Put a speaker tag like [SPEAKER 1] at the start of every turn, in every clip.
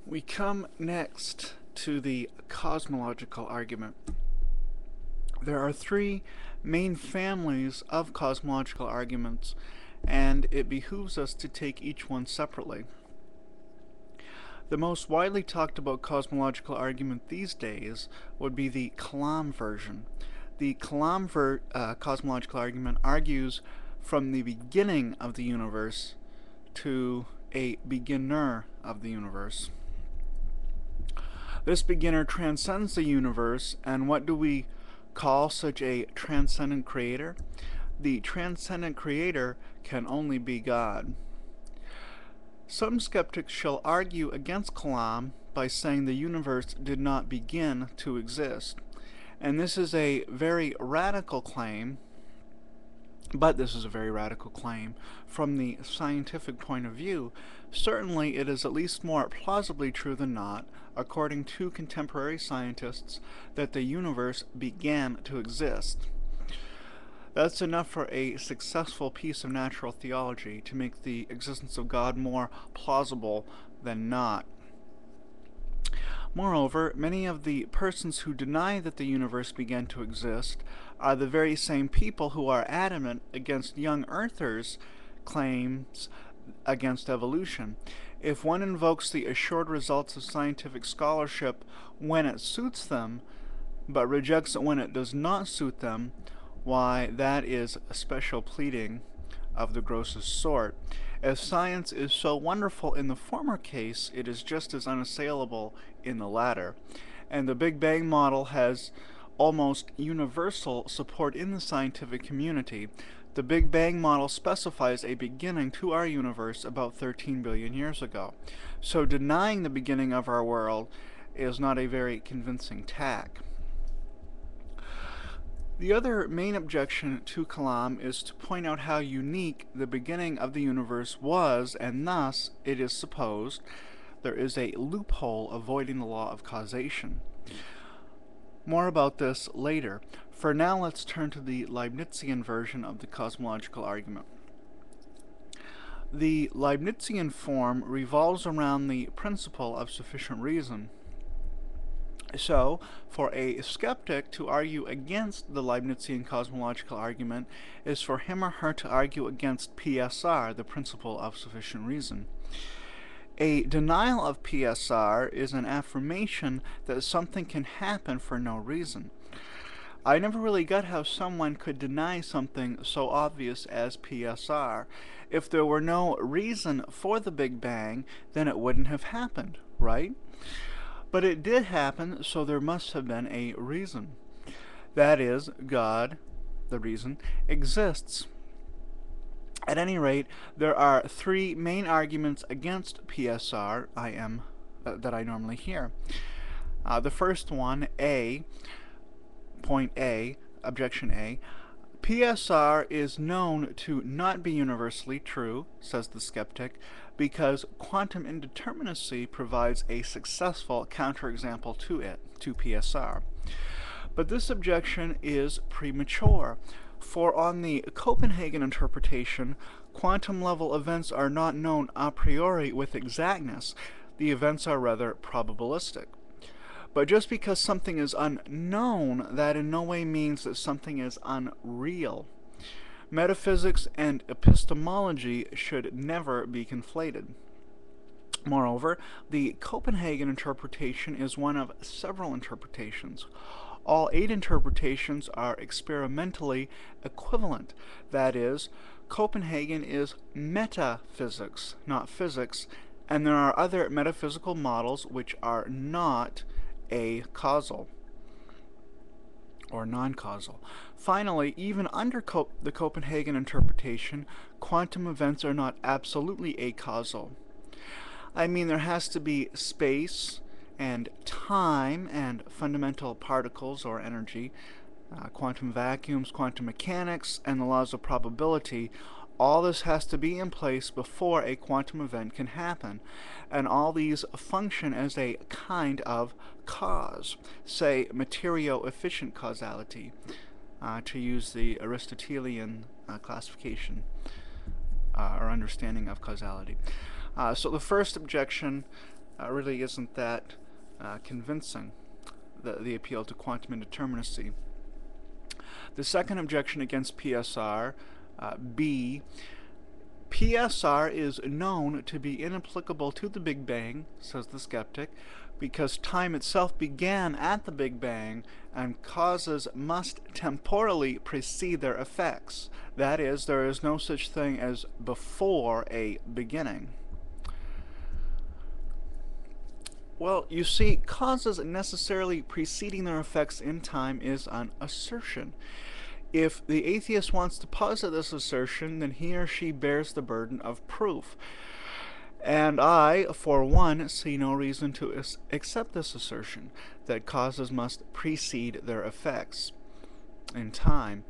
[SPEAKER 1] We come next to the cosmological argument. There are three main families of cosmological arguments, and it behooves us to take each one separately. The most widely talked about cosmological argument these days would be the Kalam version. The Kalam cosmological argument argues from the beginning of the universe to a beginner of the universe. This beginner transcends the universe, and what do we call such a transcendent creator? The transcendent creator can only be God. Some skeptics shall argue against Kalam by saying the universe did not begin to exist. And this is a very radical claim, but this is a very radical claim from the scientific point of view. Certainly it is at least more plausibly true than not, according to contemporary scientists, that the universe began to exist. That's enough for a successful piece of natural theology to make the existence of God more plausible than not. Moreover, many of the persons who deny that the universe began to exist are the very same people who are adamant against young earthers' claims against evolution. If one invokes the assured results of scientific scholarship when it suits them, but rejects it when it does not suit them, why, that is a special pleading of the grossest sort. If science is so wonderful in the former case, it is just as unassailable in the latter. And the Big Bang model has almost universal support in the scientific community. The Big Bang model specifies a beginning to our universe about 13 billion years ago. So denying the beginning of our world is not a very convincing tack. The other main objection to Kalam is to point out how unique the beginning of the universe was, and thus, it is supposed, there is a loophole avoiding the law of causation. More about this later. For now, let's turn to the Leibnizian version of the cosmological argument. The Leibnizian form revolves around the principle of sufficient reason. So, for a skeptic to argue against the Leibnizian cosmological argument is for him or her to argue against PSR, the principle of sufficient reason. A denial of PSR is an affirmation that something can happen for no reason. I never really got how someone could deny something so obvious as PSR. If there were no reason for the Big Bang, then it wouldn't have happened, right? But it did happen, so there must have been a reason. That is, God, the reason, exists. At any rate, there are three main arguments against PSR that I normally hear. The first one, point A, objection A, PSR is known to not be universally true, says the skeptic, because quantum indeterminacy provides a successful counterexample to PSR. But this objection is premature, for on the Copenhagen interpretation, quantum level events are not known a priori with exactness. The events are rather probabilistic. But just because something is unknown, that in no way means that something is unreal. Metaphysics and epistemology should never be conflated. Moreover, the Copenhagen interpretation is one of several interpretations. All 8 interpretations are experimentally equivalent. That is, Copenhagen is metaphysics, not physics, and there are other metaphysical models which are not a-causal or non-causal. Finally, even under the Copenhagen interpretation, quantum events are not absolutely a-causal. I mean, there has to be space and time and fundamental particles or energy, quantum vacuums, quantum mechanics, and the laws of probability. All this has to be in place before a quantum event can happen, and all these function as a kind of cause, say material-efficient causality, to use the Aristotelian classification or understanding of causality. So the first objection really isn't that convincing, the appeal to quantum indeterminacy. The second objection against PSR, B, PSR is known to be inapplicable to the Big Bang, says the skeptic, because time itself began at the Big Bang and causes must temporally precede their effects. That is, there is no such thing as before a beginning. Well, you see, causes necessarily preceding their effects in time is an assertion. If the atheist wants to posit this assertion, then he or she bears the burden of proof. And I, for one, see no reason to accept this assertion, that causes must precede their effects in time.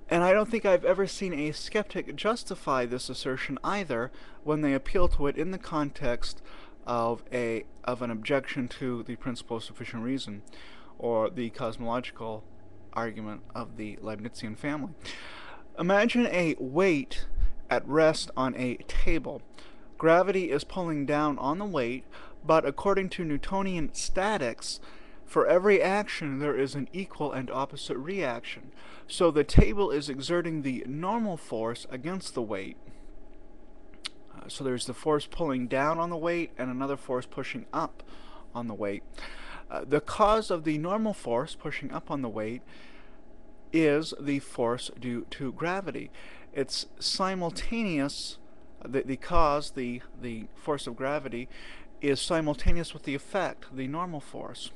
[SPEAKER 1] And I don't think I've ever seen a skeptic justify this assertion either when they appeal to it in the context of an objection to the principle of sufficient reason, or the cosmological argument of the Leibnizian family. Imagine a weight at rest on a table. Gravity is pulling down on the weight, but according to Newtonian statics, for every action there is an equal and opposite reaction. So the table is exerting the normal force against the weight. So there's the force pulling down on the weight and another force pushing up on the weight. The cause of the normal force pushing up on the weight is the force due to gravity. It's simultaneous, the cause, the force of gravity, is simultaneous with the effect, the normal force.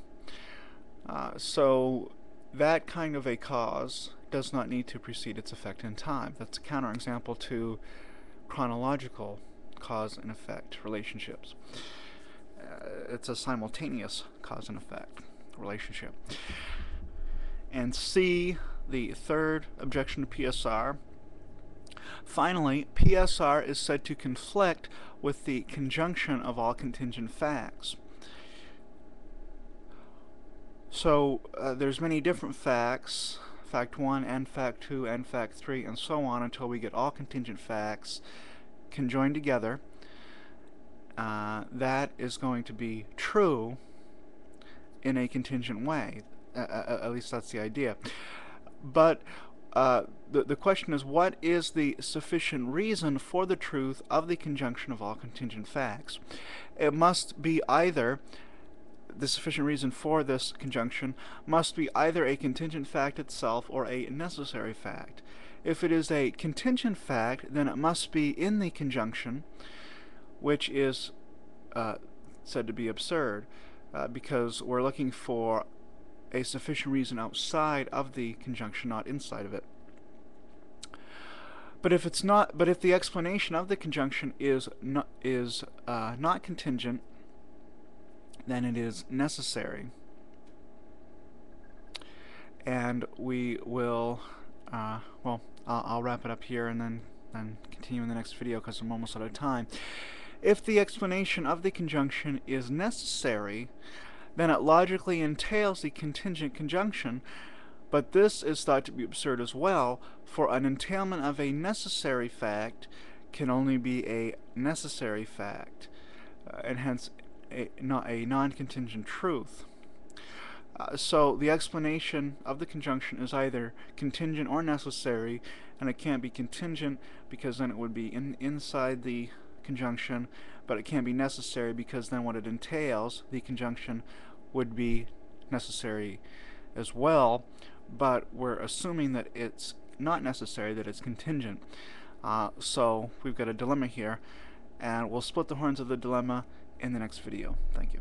[SPEAKER 1] So that kind of a cause does not need to precede its effect in time. That's a counterexample to chronological cause and effect relationships. It's a simultaneous cause and effect relationship. And C, the third objection to PSR. Finally, PSR is said to conflict with the conjunction of all contingent facts. So there's many different facts, fact 1 and fact 2 and fact 3 and so on until we get all contingent facts conjoined together. That is going to be true in a contingent way. At least that's the idea. But the question is, what is the sufficient reason for the truth of the conjunction of all contingent facts? It must be either, the sufficient reason for this conjunction must be either a contingent fact itself or a necessary fact. If it is a contingent fact, then it must be in the conjunction, which is said to be absurd, because we're looking for a sufficient reason outside of the conjunction, not inside of it. But if it's not, but if the explanation of the conjunction is not contingent, then it is necessary. And we will, well, I'll wrap it up here and then continue in the next video because I'm almost out of time. If the explanation of the conjunction is necessary, then it logically entails the contingent conjunction, but this is thought to be absurd as well, for an entailment of a necessary fact can only be a necessary fact, and hence not a non-contingent truth. So the explanation of the conjunction is either contingent or necessary, and it can't be contingent because then it would be inside the conjunction, but it can't be necessary because then what it entails, the conjunction, would be necessary as well, but we're assuming that it's not necessary, that it's contingent. So we've got a dilemma here, and we'll split the horns of the dilemma in the next video. Thank you.